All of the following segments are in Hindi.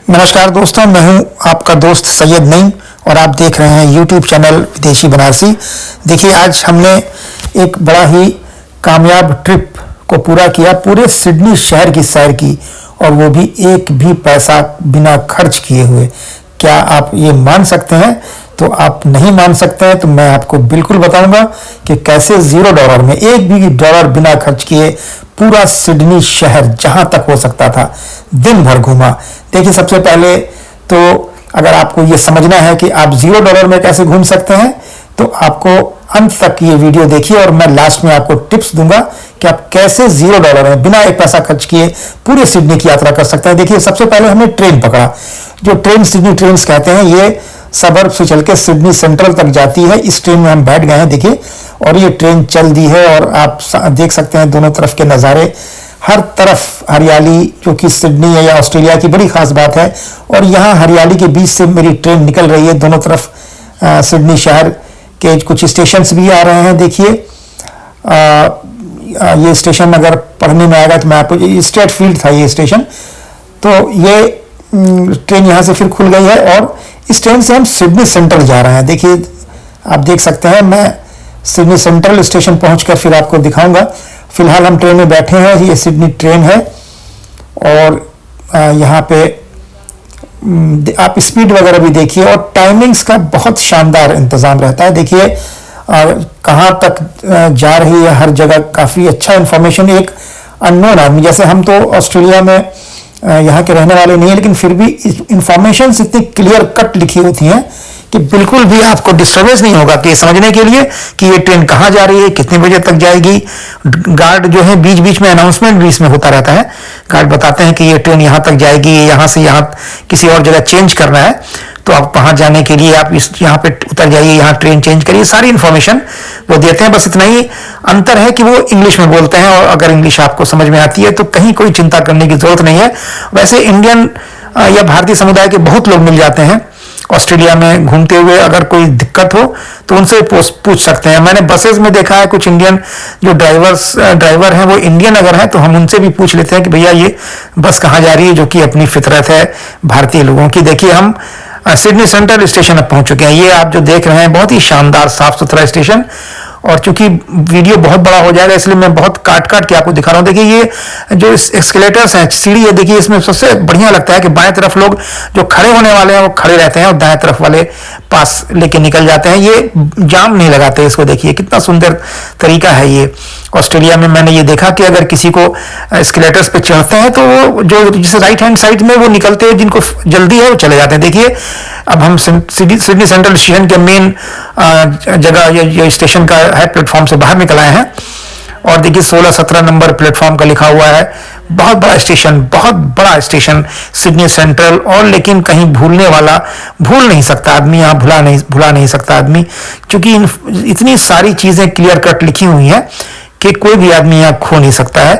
नमस्कार दोस्तों, मैं हूं आपका दोस्त सैयद नईम और आप देख रहे हैं यूट्यूब चैनल विदेशी बनारसी। देखिए, आज हमने एक बड़ा ही कामयाब ट्रिप को पूरा किया, पूरे सिडनी शहर की सैर की, और वो भी एक भी पैसा बिना खर्च किए हुए। क्या आप ये मान सकते हैं? तो आप नहीं मान सकते हैं तो मैं आपको बिल्कुल बताऊंगा कि कैसे $0 में, एक भी डॉलर बिना खर्च किए, पूरा सिडनी शहर जहां तक हो सकता था दिन भर घूमा। देखिए, सबसे पहले तो अगर आपको ये समझना है कि आप $0 में कैसे घूम सकते हैं तो आपको अंत तक ये वीडियो देखिए और मैं लास्ट में आपको टिप्स दूंगा कि आप कैसे $0 में बिना एक पैसा खर्च किए पूरे सिडनी की यात्रा कर सकते हैं। देखिए, सबसे पहले हमने ट्रेन पकड़ा, जो ट्रेन सिडनी ट्रेन कहते हैं, ये सबर्ब से चल के सिडनी सेंट्रल तक जाती है। इस ट्रेन में हम बैठ गए हैं, देखिए, और ये ट्रेन चल दी है और आप देख सकते हैं दोनों तरफ के नज़ारे, हर तरफ हरियाली, जो कि सिडनी या ऑस्ट्रेलिया की बड़ी खास बात है। और यहाँ हरियाली के बीच से मेरी ट्रेन निकल रही है, दोनों तरफ सिडनी शहर के कुछ स्टेशन भी आ रहे हैं। देखिए, ये स्टेशन अगर पढ़ने में आएगा तो मैं आपको, स्ट्रेट फील्ड था ये स्टेशन, तो ये ट्रेन यहाँ से फिर खुल गई है और इस ट्रेन से हम सिडनी सेंट्रल जा रहे हैं। देखिए, आप देख सकते हैं, मैं सिडनी सेंट्रल स्टेशन पहुंचकर फिर आपको दिखाऊंगा। फिलहाल हम ट्रेन में बैठे हैं, ये सिडनी ट्रेन है और यहाँ पे आप स्पीड वगैरह भी देखिए और टाइमिंग्स का बहुत शानदार इंतज़ाम रहता है। देखिए, कहाँ तक जा रही है, हर जगह काफ़ी अच्छा इंफॉर्मेशन। एक अननोन आदमी, जैसे हम तो ऑस्ट्रेलिया में यहाँ के रहने वाले नहीं है, लेकिन फिर भी इंफॉर्मेशन इतनी क्लियर कट लिखी होती हैं कि बिल्कुल भी आपको डिस्टर्बेंस नहीं होगा कि समझने के लिए कि ये ट्रेन कहाँ जा रही है, कितने बजे तक जाएगी। गार्ड जो है बीच बीच में अनाउंसमेंट भी इसमें होता रहता है, गार्ड बताते हैं कि ये ट्रेन यहाँ तक जाएगी, यहाँ से यहाँ किसी और जगह चेंज करना है तो आप वहाँ जाने के लिए आप इस यहाँ पे उतर जाइए, यहाँ ट्रेन चेंज करिए, सारी इन्फॉर्मेशन वो देते हैं। बस इतना ही अंतर है कि वो इंग्लिश में बोलते हैं और अगर इंग्लिश आपको समझ में आती है तो कहीं कोई चिंता करने की जरूरत नहीं है। वैसे इंडियन या भारतीय समुदाय के बहुत लोग मिल जाते हैं ऑस्ट्रेलिया में घूमते हुए, अगर कोई दिक्कत हो तो उनसे पूछ सकते हैं। मैंने बसेस में देखा है कुछ इंडियन जो ड्राइवर हैं वो इंडियन अगर हैं तो हम उनसे भी पूछ लेते हैं कि भैया ये बस कहाँ जा रही है, जो कि अपनी फितरत है भारतीय लोगों की। देखिए, हम सिडनी सेंट्रल स्टेशन अब पहुंच चुके हैं। ये आप जो देख रहे हैं बहुत ही शानदार साफ सुथरा स्टेशन, और चूंकि वीडियो बहुत बड़ा हो जाएगा इसलिए मैं बहुत काट के आपको दिखा रहा हूँ। देखिए, ये जो एस्केलेटर्स हैं, सीढ़ी है, देखिए, इसमें सबसे बढ़िया लगता है कि बाएं तरफ लोग जो खड़े होने वाले हैं वो खड़े रहते हैं और दाएं तरफ वाले पास लेके निकल जाते हैं। ये जाम नहीं लगाते इसको। देखिए कितना सुंदर तरीका है ये। ऑस्ट्रेलिया में मैंने ये देखा कि अगर किसी को एस्केलेटर्स पे चढ़ते हैं तो वो जो जिसे राइट हैंड साइड में वो निकलते हैं, जिनको जल्दी है वो चले जाते हैं। देखिए, अब हम सिडनी सेंट्रल स्टेशन के मेन जगह ये स्टेशन का है, प्लेटफॉर्म से बाहर निकल आए हैं और देखिए 16-17 नंबर प्लेटफॉर्म का लिखा हुआ है। बहुत बड़ा स्टेशन, बहुत बड़ा स्टेशन सिडनी सेंट्रल, और लेकिन कहीं भूलने वाला भूल नहीं सकता आदमी, यहाँ भुला नहीं सकता आदमी, क्योंकि इतनी सारी चीजें क्लियर कट लिखी हुई हैं कि कोई भी आदमी यहाँ खो नहीं सकता है।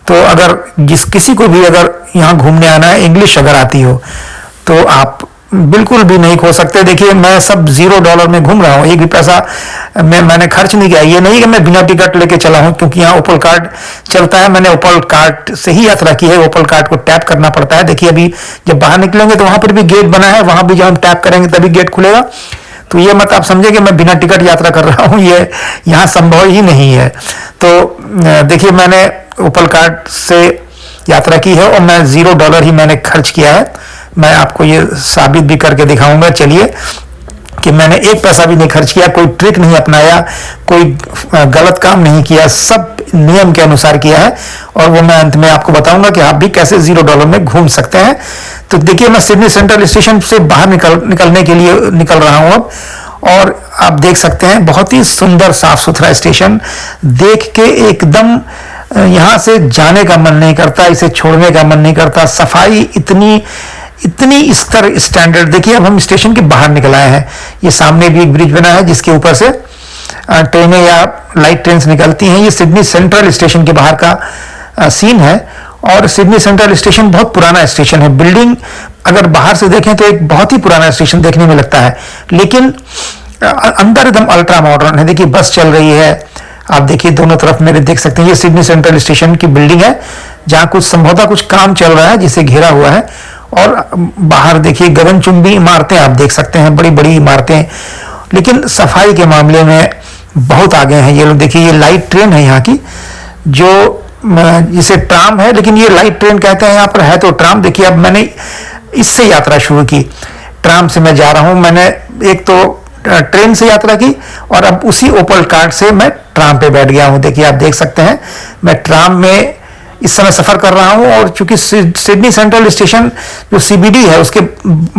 तो अगर किसी को भी अगर यहाँ घूमने आना है, इंग्लिश अगर आती हो तो आप बिल्कुल भी नहीं खो सकते। देखिए, मैं सब $0 में घूम रहा हूँ, एक भी पैसा मैंने खर्च नहीं किया। ये नहीं कि मैं बिना टिकट लेके चला हूँ, क्योंकि यहाँ ओपल कार्ड चलता है। मैंने ओपल कार्ड से ही यात्रा की है, ओपल कार्ड को टैप करना पड़ता है। देखिए, अभी जब बाहर निकलेंगे तो वहां पर भी गेट बना है, वहां भी जब हम टैप करेंगे तभी गेट खुलेगा। तो ये मत आप समझे कि मैं बिना टिकट यात्रा कर रहा हूँ, ये यहाँ संभव ही नहीं है। तो देखिए, मैंने ओपल कार्ड से यात्रा की है और मैं $0 ही मैंने खर्च किया है। मैं आपको ये साबित भी करके दिखाऊंगा, चलिए, कि मैंने एक पैसा भी नहीं खर्च किया, कोई ट्रिक नहीं अपनाया, कोई गलत काम नहीं किया, सब नियम के अनुसार किया है। और वो मैं अंत में आपको बताऊंगा कि आप भी कैसे $0 में घूम सकते हैं। तो देखिए, मैं सिडनी सेंट्रल स्टेशन से बाहर निकलने के लिए निकल रहा हूँ अब, और आप देख सकते हैं बहुत ही सुंदर साफ सुथरा स्टेशन, देख के एकदम यहाँ से जाने का मन नहीं करता, इसे छोड़ने का मन नहीं करता। सफाई इतनी स्टैंडर्ड। देखिए, अब हम स्टेशन के बाहर निकल आए हैं, ये सामने भी एक ब्रिज बना है जिसके ऊपर से ट्रेनें या लाइट ट्रेन निकलती हैं। ये सिडनी सेंट्रल स्टेशन के बाहर का सीन है, और सिडनी सेंट्रल स्टेशन बहुत पुराना स्टेशन है। बिल्डिंग अगर बाहर से देखें तो एक बहुत ही पुराना स्टेशन देखने में लगता है, लेकिन अंदर एकदम अल्ट्रा मॉडर्न है। देखिए, बस चल रही है, आप देखिए दोनों तरफ मेरे देख सकते हैं। ये सिडनी सेंट्रल स्टेशन की बिल्डिंग है जहां कुछ संभवतः कुछ काम चल रहा है जिसे घेरा हुआ है, और बाहर देखिए गगनचुंबी इमारतें आप देख सकते हैं, बड़ी बड़ी इमारतें, लेकिन सफाई के मामले में बहुत आगे हैं ये लोग। देखिए ये लाइट ट्रेन है यहाँ की, जो जिसे ट्राम है, लेकिन ये लाइट ट्रेन कहते हैं यहाँ पर, है तो ट्राम। देखिए अब मैंने इससे यात्रा शुरू की, ट्राम से मैं जा रहा हूँ। मैंने एक तो ट्रेन से यात्रा की और अब उसी ओपल कार्ट से मैं ट्राम पे बैठ गया हूँ। देखिए आप देख सकते हैं मैं ट्राम में इस समय सफर कर रहा हूँ, और चूंकि सिडनी सेंट्रल स्टेशन जो सीबीडी है उसके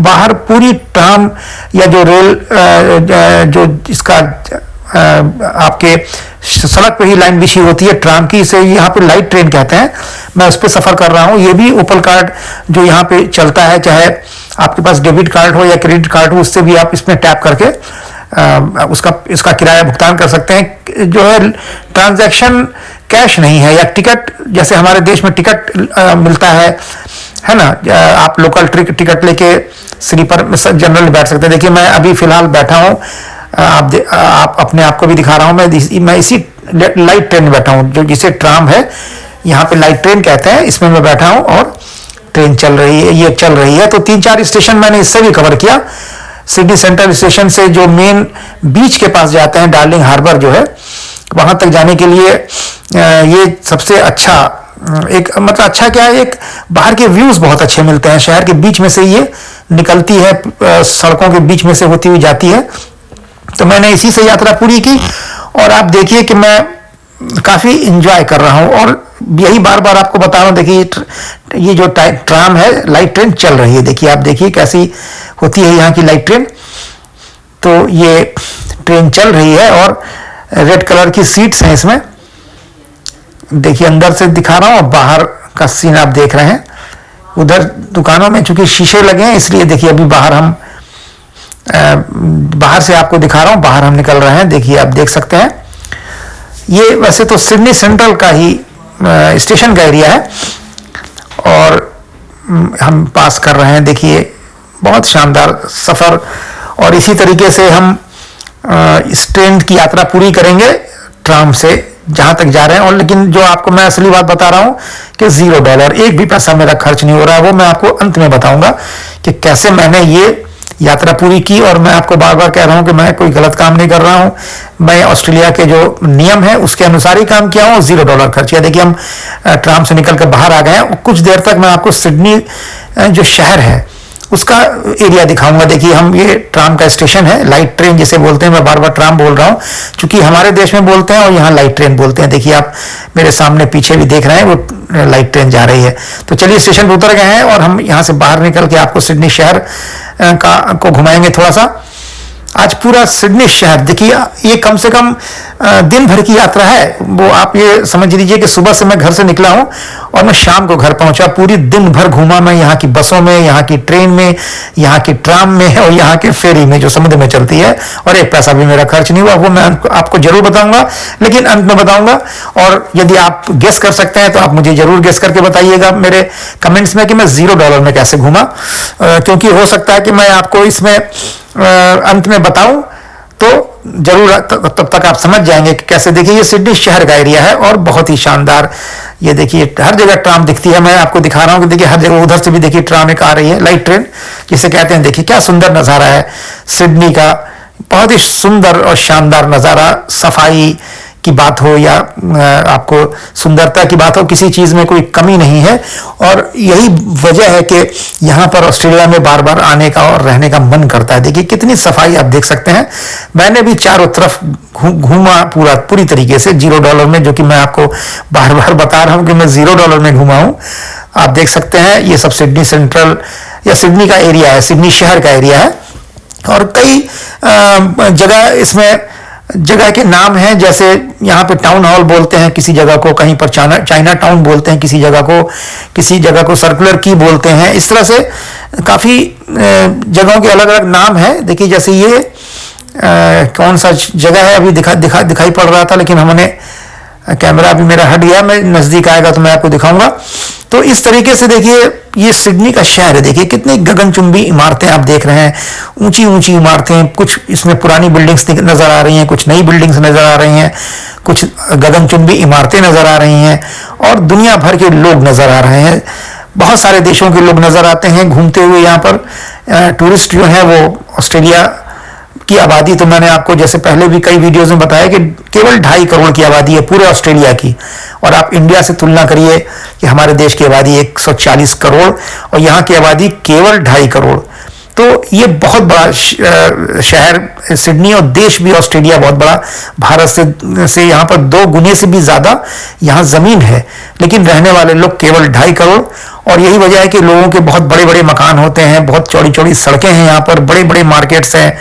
बाहर पूरी ट्राम या जो रेल जो इसका आपके सड़क पे ही लाइन बिछी होती है ट्राम की, इसे यहाँ पे लाइट ट्रेन कहते हैं, मैं उस पर सफर कर रहा हूँ। ये भी ओपल कार्ड जो यहाँ पे चलता है, चाहे आपके पास डेबिट कार्ड हो या क्रेडिट कार्ड हो, उससे भी आप इसमें टैप करके इसका किराया भुगतान कर सकते हैं। जो है ट्रांजैक्शन कैश नहीं है, या टिकट जैसे हमारे देश में टिकट मिलता है ना, आप लोकल टिकट लेके स्लीपर जनरल में बैठ सकते हैं। देखिए मैं अभी फिलहाल बैठा हूँ, आप अपने आप को भी दिखा रहा हूँ, मैं इसी लाइट ट्रेन में बैठा हूँ, जो जिसे ट्राम है यहाँ पे लाइट ट्रेन कहते हैं, इसमें मैं बैठा हूँ और ट्रेन चल रही है, ये चल रही है। तो 3-4 स्टेशन मैंने इससे भी कवर किया। सिडनी सेंट्रल स्टेशन से जो मेन बीच के पास जाते हैं, डार्लिंग हार्बर जो है, वहां तक जाने के लिए ये सबसे अच्छा एक, मतलब अच्छा क्या है, एक बाहर के व्यूज बहुत अच्छे मिलते हैं। शहर के बीच में से ये निकलती है, सड़कों के बीच में से होती हुई जाती है। तो मैंने इसी से यात्रा पूरी की, और आप देखिए कि मैं काफी इंजॉय कर रहा हूं, और यही बार बार आपको बता रहा हूं। देखिए ये जो ट्राम है, लाइट ट्रेन चल रही है, देखिए आप देखिए कैसी होती है यहाँ की लाइट ट्रेन। तो ये ट्रेन चल रही है और रेड कलर की सीट्स हैं इसमें। देखिए अंदर से दिखा रहा हूँ, और बाहर का सीन आप देख रहे हैं। उधर दुकानों में चूंकि शीशे लगे हैं, इसलिए देखिए अभी बाहर हम बाहर से आपको दिखा रहा हूँ, बाहर हम निकल रहे हैं। देखिए आप देख सकते हैं, ये वैसे तो सिडनी सेंट्रल का ही स्टेशन का एरिया है, और हम पास कर रहे हैं। देखिए बहुत शानदार सफर, और इसी तरीके से हम इस ट्रेन की यात्रा पूरी करेंगे ट्राम से जहां तक जा रहे हैं। और लेकिन जो आपको मैं असली बात बता रहा हूं कि $0, एक भी पैसा मेरा खर्च नहीं हो रहा है, वो मैं आपको अंत में बताऊंगा कि कैसे मैंने ये यात्रा पूरी की। और मैं आपको बार बार कह रहा हूं कि मैं कोई गलत काम नहीं कर रहा हूं, मैं ऑस्ट्रेलिया के जो नियम है उसके अनुसार ही काम किया हूं, $0 खर्च किया। देखिए हम ट्राम से निकल कर बाहर आ गए हैं। कुछ देर तक मैं आपको सिडनी जो शहर है उसका एरिया दिखाऊंगा। देखिए हम, ये ट्राम का स्टेशन है, लाइट ट्रेन जिसे बोलते हैं, मैं बार बार ट्राम बोल रहा हूँ क्योंकि हमारे देश में बोलते हैं और यहाँ लाइट ट्रेन बोलते हैं। देखिए आप मेरे सामने पीछे भी देख रहे हैं, वो लाइट ट्रेन जा रही है। तो चलिए स्टेशन पर उतर गए हैं, और हम यहाँ से बाहर निकल के आपको सिडनी शहर को घुमाएंगे थोड़ा सा। आज पूरा सिडनी शहर देखिए, ये कम से कम दिन भर की यात्रा है। वो आप ये समझ लीजिए कि सुबह से मैं घर से निकला हूं और मैं शाम को घर पहुंचा। पूरी दिन भर घूमा मैं, यहाँ की बसों में, यहाँ की ट्रेन में, यहाँ की ट्राम में, और यहाँ के फेरी में जो समुद्र में चलती है, और एक पैसा भी मेरा खर्च नहीं हुआ। वो मैं आपको जरूर बताऊंगा, लेकिन अंत में बताऊंगा। और यदि आप गेस कर सकते हैं तो आप मुझे जरूर गेस करके बताइएगा मेरे कमेंट्स में कि मैं $0 में कैसे घूमा, क्योंकि हो सकता है कि मैं आपको इसमें अंत में बताऊं तो जरूर तब तक आप समझ जाएंगे कि कैसे। देखिए ये सिडनी शहर का एरिया है और बहुत ही शानदार। ये देखिए हर जगह ट्राम दिखती है, मैं आपको दिखा रहा हूं कि देखिए हर जगह, उधर से भी देखिए ट्राम एक आ रही है, लाइट ट्रेन जिसे कहते हैं। देखिए क्या सुंदर नजारा है सिडनी का, बहुत ही सुंदर और शानदार नजारा। सफाई की बात हो या आपको सुंदरता की बात हो, किसी चीज में कोई कमी नहीं है। और यही वजह है कि यहाँ पर ऑस्ट्रेलिया में बार बार आने का और रहने का मन करता है। देखिए कितनी सफाई आप देख सकते हैं। मैंने भी चारों तरफ घूमा पूरी तरीके से $0 में, जो कि मैं आपको बार बार बता रहा हूं कि मैं $0 में घूमा हूं। आप देख सकते हैं ये सब सिडनी सेंट्रल या सिडनी का एरिया है, सिडनी शहर का एरिया है। और कई जगह इसमें जगह के नाम हैं, जैसे यहाँ पे टाउन हॉल बोलते हैं किसी जगह को, कहीं पर चाइना टाउन बोलते हैं किसी जगह को सर्कुलर की बोलते हैं। इस तरह से काफी जगहों के अलग अलग नाम है। देखिए जैसे ये कौन सा जगह है, अभी दिखाई पड़ रहा था, लेकिन हमने कैमरा अभी मेरा हट गया, मैं नजदीक आएगा तो मैं आपको दिखाऊंगा। तो इस तरीके से देखिए ये सिडनी का शहर है। देखिए कितनी गगनचुंबी इमारतें आप देख रहे हैं, ऊंची ऊंची इमारतें। कुछ इसमें पुरानी बिल्डिंग्स नजर आ रही हैं, कुछ नई बिल्डिंग्स नजर आ रही हैं, कुछ गगनचुंबी इमारतें नजर आ रही हैं, और दुनिया भर के लोग नजर आ रहे हैं। बहुत सारे देशों के लोग नज़र आते हैं घूमते हुए यहाँ पर। टूरिस्ट जो हैं वो ऑस्ट्रेलिया की आबादी तो मैंने आपको जैसे पहले भी कई वीडियोज़ में बताया कि केवल 2.5 करोड़ की आबादी है पूरे ऑस्ट्रेलिया की, और आप इंडिया से तुलना करिए कि हमारे देश की आबादी 140 करोड़ और यहाँ की आबादी केवल 2.5 करोड़। तो ये बहुत बड़ा शहर सिडनी, और देश भी ऑस्ट्रेलिया बहुत बड़ा, भारत से यहाँ पर 2 गुने से भी ज़्यादा यहाँ ज़मीन है, लेकिन रहने वाले लोग केवल 2.5 करोड़। और यही वजह है कि लोगों के बहुत बड़े बड़े मकान होते हैं, बहुत चौड़ी चौड़ी सड़कें हैं यहाँ पर, बड़े बड़े मार्केट्स हैं,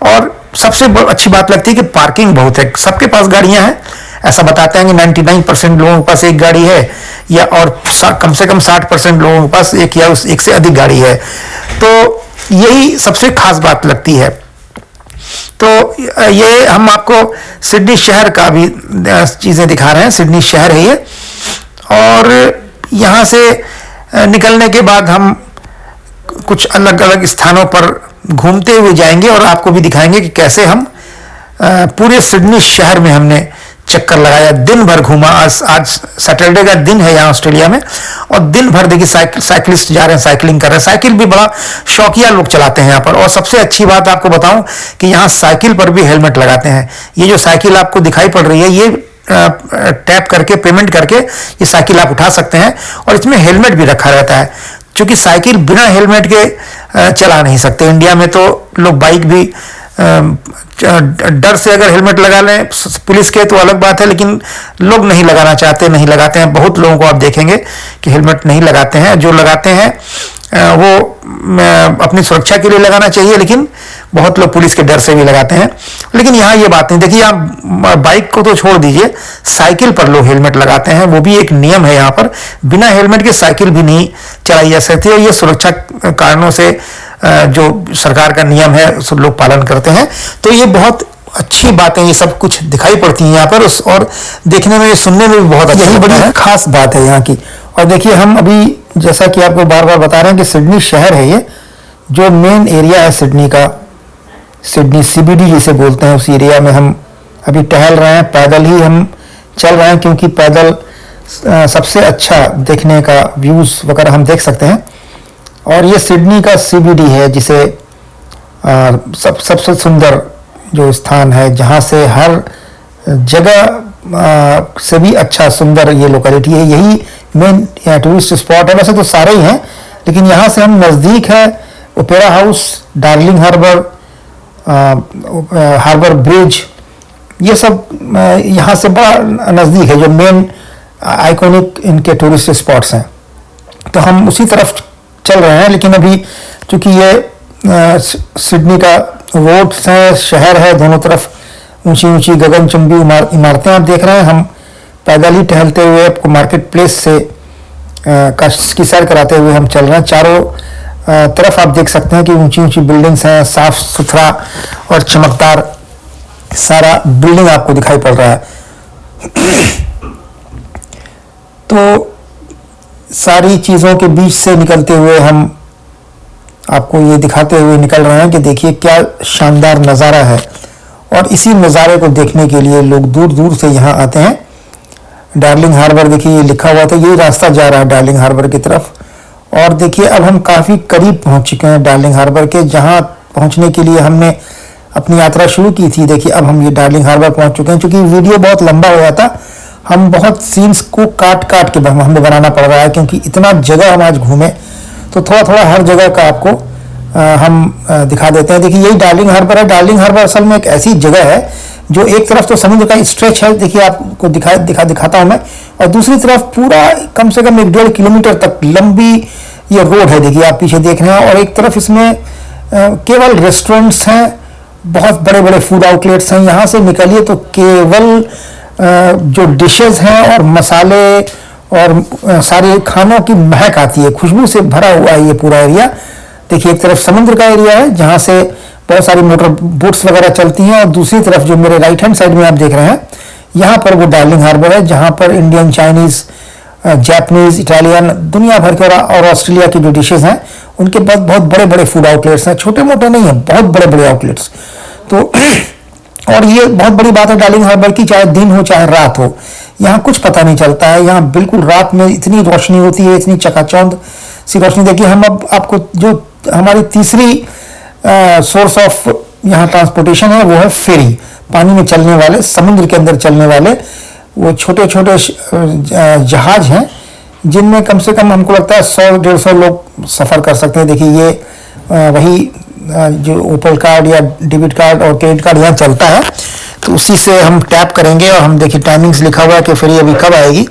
और सबसे अच्छी बात लगती है कि पार्किंग बहुत है, सबके पास गाड़ियाँ हैं। ऐसा बताते हैं कि 99% लोगों के पास एक गाड़ी है, या और कम से कम 60% लोगों के पास एक या एक से अधिक गाड़ी है। तो यही सबसे खास बात लगती है। तो ये हम आपको सिडनी शहर का भी चीज़ें दिखा रहे हैं। सिडनी शहर है ये, और यहाँ से निकलने के बाद हम कुछ अलग अलग स्थानों पर घूमते हुए जाएंगे और आपको भी दिखाएंगे कि कैसे हम पूरे सिडनी शहर में हमने चक्कर लगाया, दिन भर घूमा। आज सैटरडे का दिन है यहाँ ऑस्ट्रेलिया में, और दिन भर देखिए साइकिलिस्ट जा रहे हैं, साइकिलिंग कर रहे हैं। साइकिल भी बड़ा शौकिया लोग चलाते हैं यहाँ पर, और सबसे अच्छी बात आपको बताऊं कि यहाँ साइकिल पर भी हेलमेट लगाते हैं। ये जो साइकिल आपको दिखाई पड़ रही है, ये टैप करके पेमेंट करके ये साइकिल आप उठा सकते हैं, और इसमें हेलमेट भी रखा रहता है, क्योंकि साइकिल बिना हेलमेट के चला नहीं सकते। इंडिया में तो लोग बाइक भी डर से अगर हेलमेट लगा लें पुलिस के तो अलग बात है, लेकिन लोग नहीं लगाना चाहते, नहीं लगाते हैं। बहुत लोगों को आप देखेंगे कि हेलमेट नहीं लगाते हैं। जो लगाते हैं वो अपनी सुरक्षा के लिए लगाना चाहिए, लेकिन बहुत लोग पुलिस के डर से भी लगाते हैं। लेकिन यहाँ ये बात नहीं, देखिए आप बाइक को तो छोड़ दीजिए, साइकिल पर लोग हेलमेट लगाते हैं, वो भी एक नियम है यहाँ पर। बिना हेलमेट के साइकिल भी नहीं चलाई जा सकती, और ये सुरक्षा कारणों से जो सरकार का नियम है सब लोग पालन करते हैं। तो ये बहुत अच्छी बातें ये सब कुछ दिखाई पड़ती हैं यहाँ पर, और देखने में सुनने में भी बहुत अच्छा, यही बड़ी खास बात है यहाँ की। और देखिए हम अभी जैसा कि आपको बार बार बता रहे हैं कि सिडनी शहर है ये, जो मेन एरिया है सिडनी का, सिडनी CBD जिसे बोलते हैं, उस एरिया में हम अभी टहल रहे हैं। पैदल ही हम चल रहे हैं, क्योंकि पैदल सबसे अच्छा देखने का व्यूज़ वगैरह हम देख सकते हैं। और ये सिडनी का CBD है, जिसे सबसे सुंदर जो स्थान है, जहाँ से हर जगह से भी अच्छा सुंदर ये लोकेलिटी है। यही मेन टूरिस्ट स्पॉट है। वैसे तो सारे ही हैं, लेकिन यहाँ से हम नज़दीक है Opera House, Darling Harbour, Harbour Bridge, ये सब यहाँ से बड़ा नज़दीक है, जो मेन आइकॉनिक इनके टूरिस्ट स्पॉट्स हैं। तो हम उसी तरफ चल रहे हैं। लेकिन अभी चूँकि ये सिडनी का रोड्स है, शहर है, दोनों तरफ ऊंची ऊंची गगनचुंबी इमारतें आप देख रहे हैं। हम पैदल ही टहलते हुए आपको मार्केट प्लेस से की सैर कराते हुए हम चल रहे हैं। चारों तरफ आप देख सकते हैं कि ऊंची ऊंची बिल्डिंग्स हैं, साफ सुथरा और चमकदार सारा बिल्डिंग आपको दिखाई पड़ रहा है। तो सारी चीज़ों के बीच से निकलते हुए हम आपको ये दिखाते हुए निकल रहे हैं कि देखिए क्या शानदार नज़ारा है, और इसी नज़ारे को देखने के लिए लोग दूर दूर से यहाँ आते हैं। डार्लिंग हार्बर देखिए ये लिखा हुआ था, यही रास्ता जा रहा है डार्लिंग हार्बर की तरफ। और देखिए अब हम काफ़ी करीब पहुँच चुके हैं डार्लिंग हार्बर के, जहाँ पहुँचने के लिए हमने अपनी यात्रा शुरू की थी। देखिए अब हम ये डार्लिंग हार्बर पहुँच चुके हैं। चूँकि वीडियो बहुत लंबा हो जाता, हम बहुत सीन्स को काट काट के हमें बनाना पड़ रहा है, क्योंकि इतना जगह हम आज घूमे, तो थोड़ा थोड़ा हर जगह का आपको हम दिखा देते हैं। देखिए यही डार्लिंग हार्बर है। डार्लिंग हार्बर असल में एक ऐसी जगह है जो एक तरफ तो समुद्र का स्ट्रेच है, देखिए आपको दिखाता हूँ मैं, और दूसरी तरफ पूरा कम से कम 1.5 किलोमीटर तक लंबी ये रोड है, देखिए आप पीछे देख रहे हैं। और एक तरफ इसमें केवल रेस्टोरेंट्स हैं, बहुत बड़े बड़े फूड आउटलेट्स हैं। यहाँ से निकलिए तो केवल जो डिशेस हैं और मसाले और सारे खानों की महक आती है, खुशबू से भरा हुआ है ये पूरा एरिया। देखिए एक तरफ समुद्र का एरिया है जहाँ से बहुत सारी मोटर बोट्स वगैरह चलती हैं, और दूसरी तरफ जो मेरे राइट हैंड साइड में आप देख रहे हैं, यहाँ पर वो डार्लिंग हार्बर है, जहाँ पर इंडियन, चाइनीज़, जापानीज़, इटालियन, दुनिया भर के और ऑस्ट्रेलिया की जो डिशेज़ हैं उनके पास बहुत बड़े बड़े फूड आउटलेट्स हैं। छोटे मोटे नहीं हैं, बहुत बड़े बड़े आउटलेट्स। तो और ये बहुत बड़ी बात है डार्लिंग हार्बर की, चाहे दिन हो चाहे रात हो, यहाँ कुछ पता नहीं चलता है। यहाँ बिल्कुल रात में इतनी रोशनी होती है, इतनी चकाचौंध सी रोशनी। देखिए हम अब आपको जो हमारी तीसरी सोर्स ऑफ यहाँ ट्रांसपोर्टेशन है वो है फेरी, पानी में चलने वाले, समुद्र के अंदर चलने वाले वो छोटे छोटे जहाज हैं जिनमें कम से कम हमको लगता है 100-150 लोग सफ़र कर सकते हैं। देखिए ये वही जो ओपल कार्ड या डेबिट कार्ड और क्रेडिट कार्ड यहाँ चलता है, तो उसी से हम टैप करेंगे और हम देखिए टाइमिंग्स लिखा हुआ है कि फेरी अभी कब आएगी।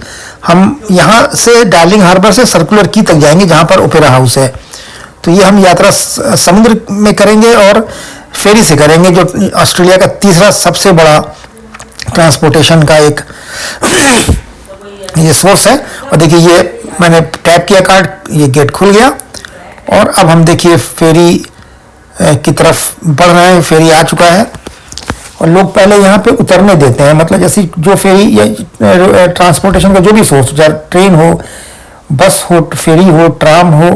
हम यहाँ से डार्लिंग हार्बर से सर्कुलर की तक जाएंगे जहाँ पर ओपेरा हाउस है। तो ये हम यात्रा समुद्र में करेंगे और फेरी से करेंगे, जो ऑस्ट्रेलिया का तीसरा सबसे बड़ा ट्रांसपोर्टेशन का एक ये सोर्स है। और देखिए ये मैंने टैप किया कार्ड, ये गेट खुल गया और अब हम देखिए फेरी की तरफ बढ़ रहे हैं। फेरी आ चुका है और लोग पहले यहाँ पे उतरने देते हैं, मतलब जैसे जो फेरी या ट्रांसपोर्टेशन का जो भी सोर्स, चाहे ट्रेन हो, बस हो, फेरी हो, ट्राम हो,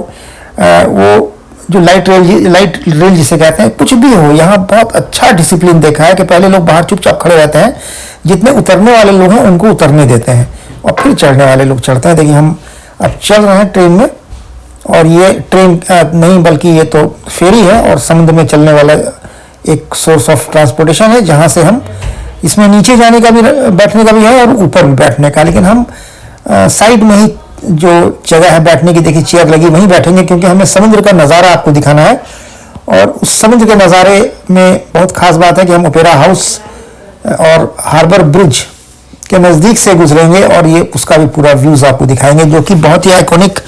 वो जो लाइट रेल जिसे कहते हैं, कुछ भी हो, यहाँ बहुत अच्छा डिसिप्लिन देखा है कि पहले लोग बाहर चुपचाप खड़े रहते हैं, जितने उतरने वाले लोग हैं उनको उतरने देते हैं और फिर चढ़ने वाले लोग चढ़ते हैं। देखिए हम अब चल रहे हैं ट्रेन में और ये ट्रेन नहीं बल्कि ये तो फेरी है और समुद्र में चलने वाला एक सोर्स ऑफ ट्रांसपोर्टेशन है, जहाँ से हम इसमें नीचे जाने का भी, बैठने का भी है और ऊपर भी बैठने का, लेकिन हम साइड में ही जो जगह है बैठने की, देखिए चेयर लगी, वहीं बैठेंगे क्योंकि हमें समुद्र का नज़ारा आपको दिखाना है। और उस समुद्र के नज़ारे में बहुत ख़ास बात है कि हम ओपेरा हाउस और हार्बर ब्रिज के नज़दीक से गुजरेंगे और ये उसका भी पूरा व्यूज़ आपको दिखाएंगे, जो कि बहुत ही आइकॉनिक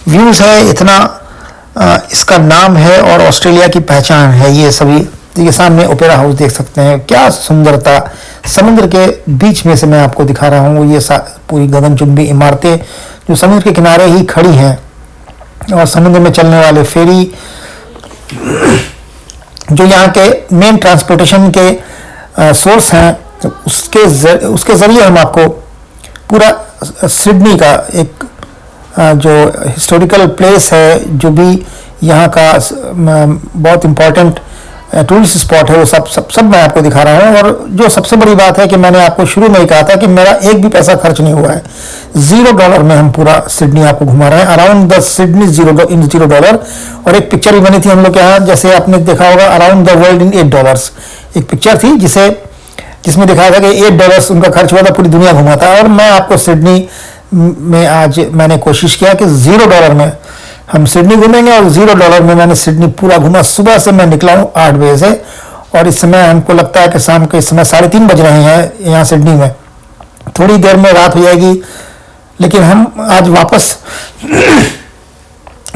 व्यूज़ है। इतना इसका नाम है और ऑस्ट्रेलिया की पहचान है ये सभी। देखिए सामने ओपेरा हाउस देख सकते हैं, क्या सुंदरता, समुद्र के बीच में से मैं आपको दिखा रहा हूँ। ये पूरी गगनचुंबी इमारतें जो समुद्र के किनारे ही खड़ी हैं और समुद्र में चलने वाले फेरी जो यहाँ के मेन ट्रांसपोर्टेशन के सोर्स हैं, तो उसके ज़रिए हम आपको पूरा सिडनी का एक जो हिस्टोरिकल प्लेस है, जो भी यहाँ का बहुत इम्पोर्टेंट टूरिस्ट स्पॉट है, वो सब मैं आपको दिखा रहा हूँ। और जो सबसे बड़ी बात है कि मैंने आपको शुरू में ही कहा था कि मेरा एक भी पैसा खर्च नहीं हुआ है, $0 में हम पूरा सिडनी आपको घुमा रहे हैं, अराउंड द सिडनी $0 और एक पिक्चर भी बनी थी हम लोग के यहाँ, जैसे आपने देखा होगा, अराउंड द वर्ल्ड इन $8। एक पिक्चर थी जिसमें दिखाया था कि $8 उनका खर्च हुआ था, पूरी दुनिया घुमा था। और मैं आपको सिडनी में आज मैंने कोशिश किया कि $0 में हम सिडनी घूमेंगे और $0 में मैंने सिडनी पूरा घूमा। सुबह से मैं निकला हूँ 8 बजे से और इस समय हमको लगता है कि शाम के इस समय 3:30 बज रहे हैं यहाँ सिडनी में। थोड़ी देर में रात हो जाएगी, लेकिन हम आज वापस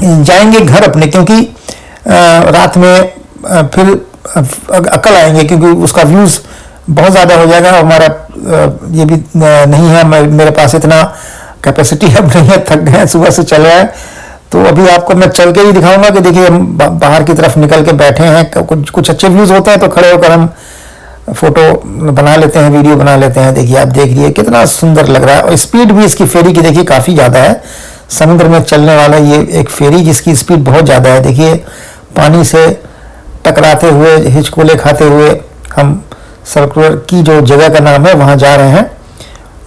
जाएंगे घर अपने, क्योंकि रात में फिर अकल आएंगे, क्योंकि उसका व्यूज़ बहुत ज़्यादा हो जाएगा। हमारा ये भी नहीं है, मेरे पास इतना कैपेसिटी अब नहीं है, थक गए, सुबह से चल रहा है। तो अभी आपको मैं चल के ही दिखाऊंगा कि देखिए हम बाहर की तरफ निकल के बैठे हैं, कुछ अच्छे व्यूज़ होते हैं तो खड़े होकर हम फोटो बना लेते हैं, वीडियो बना लेते हैं। देखिए आप देख लीजिए कितना सुंदर लग रहा है और स्पीड भी इसकी फेरी की देखिए काफ़ी ज़्यादा है। समुद्र में चलने वाला ये एक फेरी जिसकी स्पीड बहुत ज़्यादा है। देखिए पानी से टकराते हुए, हिचकोले खाते हुए हम सर्कुलर की जो जगह का नाम है वहाँ जा रहे हैं,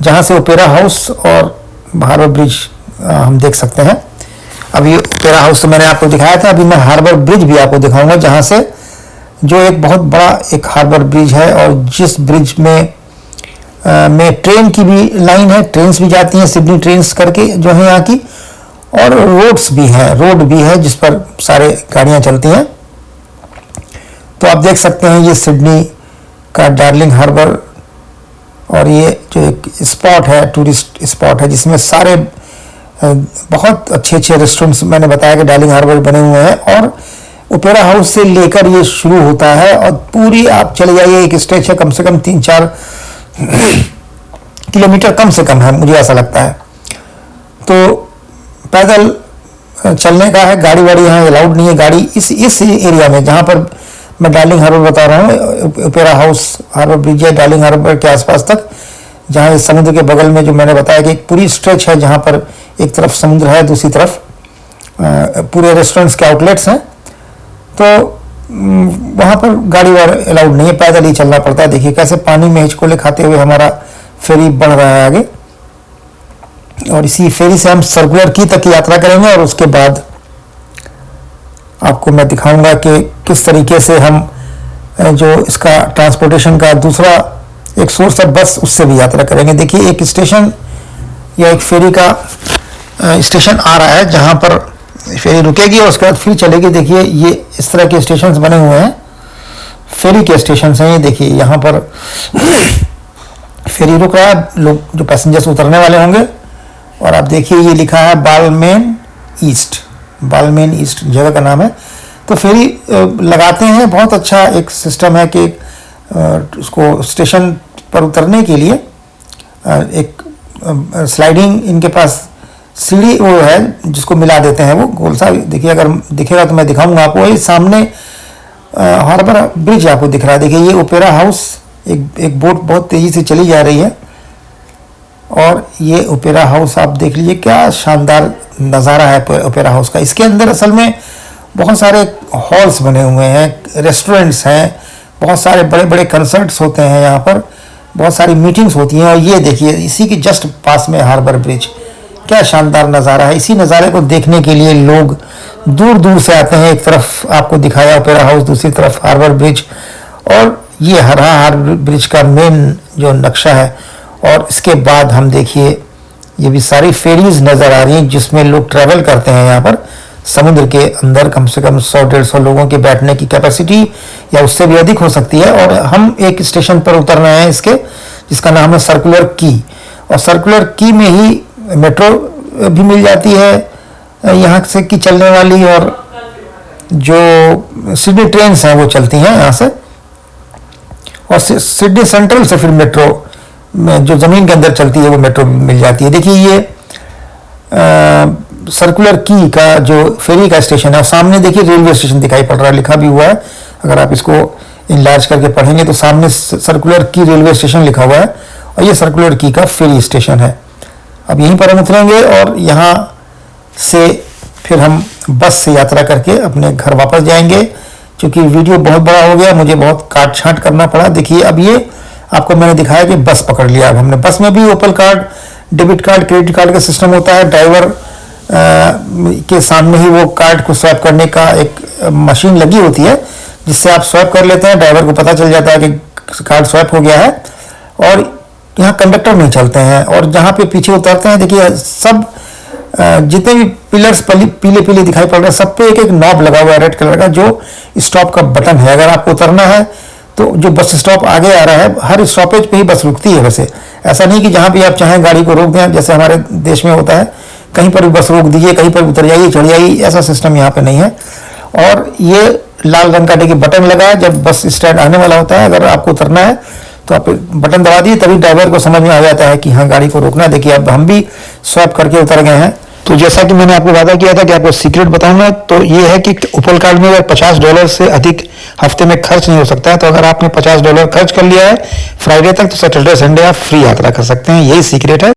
जहाँ से ओपेरा हाउस और हार्बर ब्रिज हम देख सकते हैं। अभी ओपेरा हाउस तो मैंने आपको दिखाया था, अभी मैं हार्बर ब्रिज भी आपको दिखाऊंगा, जहाँ से जो एक बहुत बड़ा एक हार्बर ब्रिज है और जिस ब्रिज में ट्रेन की भी लाइन है, ट्रेन्स भी जाती हैं, सिडनी ट्रेन्स करके जो है यहाँ की, और रोड भी है जिस पर सारे गाड़ियाँ चलती हैं। तो आप देख सकते हैं ये सिडनी का डार्लिंग हार्बर और ये जो एक स्पॉट है, टूरिस्ट स्पॉट है, जिसमें सारे बहुत अच्छे रेस्टोरेंट्स मैंने बताया कि डार्लिंग हार्बर बने हुए हैं। और ओपेरा हाउस से लेकर ये शुरू होता है और पूरी आप चले जाइए, एक स्ट्रेच है कम से कम 3-4 किलोमीटर कम से कम है, मुझे ऐसा लगता है। तो पैदल चलने का है, गाड़ी वाड़ी यहाँ अलाउड नहीं है। गाड़ी इस एरिया में जहाँ पर मैं डार्लिंग हार्बर बता रहा हूँ, ओपेरा हाउस, हार्बर ब्रिज है, डार्लिंग हार्बर के आसपास तक, जहाँ इस समुद्र के बगल में जो मैंने बताया कि एक पूरी स्ट्रेच है जहाँ पर एक तरफ समुद्र है, दूसरी तरफ पूरे रेस्टोरेंट्स के आउटलेट्स हैं। तो वहाँ पर गाड़ी वाला अलाउड नहीं है, पैदल ही चलना पड़ता है। देखिए कैसे पानी में हिचकोले खाते हुए हमारा फेरी बढ़ रहा है आगे, और इसी फेरी से हम सर्कुलर की तक यात्रा करेंगे और उसके बाद आपको मैं दिखाऊंगा कि किस तरीके से हम जो इसका ट्रांसपोर्टेशन का दूसरा एक सोर्स है बस, उससे भी यात्रा करेंगे। देखिए एक स्टेशन या एक फेरी का स्टेशन आ रहा है जहाँ पर फेरी रुकेगी और उसके बाद फिर चलेगी। देखिए ये इस तरह के स्टेशन बने हुए हैं, फेरी के स्टेशन हैं। ये देखिए यहाँ पर फेरी रुक रहा है, लोग जो पैसेंजर्स उतरने वाले होंगे। और आप देखिए ये लिखा है बालमेन ईस्ट, बालमेन ईस्ट जगह का नाम है। तो फेरी लगाते हैं, बहुत अच्छा एक सिस्टम है कि उसको स्टेशन पर उतरने के लिए एक स्लाइडिंग इनके पास सीढ़ी वो है जिसको मिला देते हैं, वो गोल सा। देखिए अगर दिखेगा तो मैं दिखाऊंगा आपको। ये सामने हार्बर ब्रिज आपको दिख रहा है। देखिए ये ओपेरा हाउस, एक बोट बहुत तेजी से चली जा रही है और ये ओपेरा हाउस आप देख लीजिए, क्या शानदार नज़ारा है ओपेरा हाउस का। इसके अंदर असल में बहुत सारे हॉल्स बने हुए हैं, रेस्टोरेंट्स हैं, बहुत सारे बड़े बड़े कंसर्ट्स होते हैं यहाँ पर, बहुत सारी मीटिंग्स होती हैं। और ये देखिए इसी के जस्ट पास में हार्बर ब्रिज, क्या शानदार नज़ारा है। इसी नज़ारे को देखने के लिए लोग दूर दूर से आते हैं। एक तरफ आपको दिखाया ओपेरा हाउस, दूसरी तरफ हार्बर ब्रिज, और ये हार्बर ब्रिज का मेन जो नक्शा है। और इसके बाद हम देखिए ये भी सारी फेरीज नज़र आ रही हैं जिसमें लोग ट्रैवल करते हैं। यहाँ पर समुद्र के अंदर कम से कम 100-150 लोगों के बैठने की कैपेसिटी या उससे भी अधिक हो सकती है। और हम एक स्टेशन पर उतर रहे हैं इसके, जिसका नाम है सर्कुलर की। और सर्कुलर की में ही मेट्रो भी मिल जाती है यहाँ से की चलने वाली, और जो सिडनी ट्रेन्स हैं वो चलती हैं यहाँ से। और सिडनी सेंट्रल से फिर मेट्रो में जो ज़मीन के अंदर चलती है वो मेट्रो मिल जाती है। देखिए ये सर्कुलर की का जो फेरी का स्टेशन है, और सामने देखिए रेलवे स्टेशन दिखाई पड़ रहा है, लिखा भी हुआ है। अगर आप इसको इनलार्ज करके पढ़ेंगे तो सामने सर्कुलर की रेलवे स्टेशन लिखा हुआ है, और ये सर्कुलर की का फेरी स्टेशन है। अब यहीं पर हम उतरेंगे और यहाँ से फिर हम बस से यात्रा करके अपने घर वापस जाएंगे। क्योंकि वीडियो बहुत बड़ा हो गया, मुझे बहुत काट छांट करना पड़ा। देखिए अब ये आपको मैंने दिखाया कि बस पकड़ लिया। अब हमने बस में भी Opal card, debit card, credit card का सिस्टम होता है। ड्राइवर के सामने ही वो कार्ड को स्वैप करने का एक मशीन लगी होती है, जिससे आप स्वैप कर लेते हैं। ड्राइवर को पता चल जाता है कि कार्ड स्वैप हो गया है। और यहाँ कंडक्टर नहीं चलते हैं। और जहाँ पे पीछे उतरते हैं देखिए सब जितने भी पिलर्स पीले पीले दिखाई पड़ रहे हैं, सब पे एक एक नॉब लगा हुआ है रेड कलर का, जो स्टॉप का बटन है। अगर आपको उतरना है तो जो बस स्टॉप आगे आ रहा है, हर स्टॉपेज पे ही बस रुकती है। वैसे ऐसा नहीं कि जहाँ भी आप चाहें गाड़ी को रोक दें, जैसे हमारे देश में होता है, कहीं पर भी बस रोक दीजिए, कहीं पर उतर जाइए, चढ़ जाइए, ऐसा सिस्टम यहाँ पे नहीं है। और ये लाल रंग का देखिए बटन लगा है, जब बस स्टैंड आने वाला होता है, अगर आपको उतरना है तो आप बटन दबा दिए, तभी ड्राइवर को समझ में आ जाता है कि हाँ गाड़ी को रोकना है। देखिए अब हम भी स्वैप करके उतर गए हैं। तो जैसा कि मैंने आपको वादा किया था कि आपको सीक्रेट बताऊंगा, तो ये है कि ओपल कार्ड में अगर $50 से अधिक हफ्ते में खर्च नहीं हो सकता है। तो अगर आपने $50 खर्च कर लिया है फ्राइडे तक, तो सैटरडे संडे आप फ्री यात्रा कर सकते हैं। यही सीक्रेट है।